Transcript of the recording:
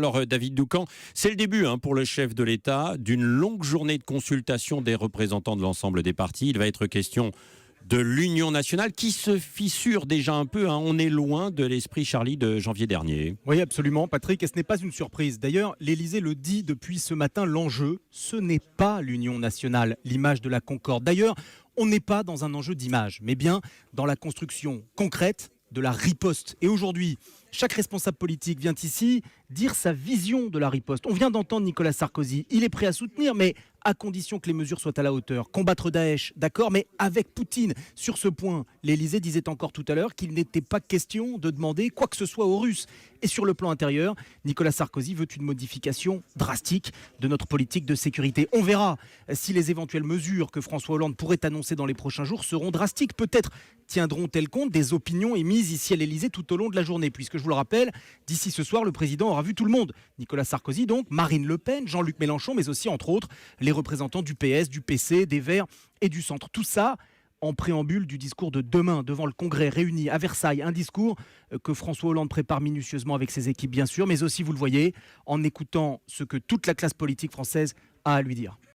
Alors, David Doucan, c'est le début pour le chef de l'État d'une longue journée de consultation des représentants de l'ensemble des partis. Il va être question de l'Union nationale qui se fissure déjà un peu. On est loin de l'esprit Charlie de janvier dernier. Oui, absolument, Patrick, et ce n'est pas une surprise. D'ailleurs, l'Élysée le dit depuis ce matin, l'enjeu, ce n'est pas l'Union nationale, l'image de la Concorde. D'ailleurs, on n'est pas dans un enjeu d'image, mais bien dans la construction concrète de la riposte. Et aujourd'hui, chaque responsable politique vient ici dire sa vision de la riposte. On vient d'entendre Nicolas Sarkozy. Il est prêt à soutenir, mais à condition que les mesures soient à la hauteur. Combattre Daesh, d'accord, mais avec Poutine. Sur ce point, l'Élysée disait encore tout à l'heure qu'il n'était pas question de demander quoi que ce soit aux Russes. Et sur le plan intérieur, Nicolas Sarkozy veut une modification drastique de notre politique de sécurité. On verra si les éventuelles mesures que François Hollande pourrait annoncer dans les prochains jours seront drastiques. Peut-être tiendront-elles compte des opinions émises ici à l'Élysée tout au long de la journée, puisque je vous le rappelle, d'ici ce soir, le président aura vu tout le monde. Nicolas Sarkozy donc, Marine Le Pen, Jean-Luc Mélenchon, mais aussi entre autres les représentants du PS, du PC, des Verts et du Centre. Tout ça en préambule du discours de demain devant le Congrès réuni à Versailles. Un discours que François Hollande prépare minutieusement avec ses équipes bien sûr, mais aussi, vous le voyez, en écoutant ce que toute la classe politique française a à lui dire.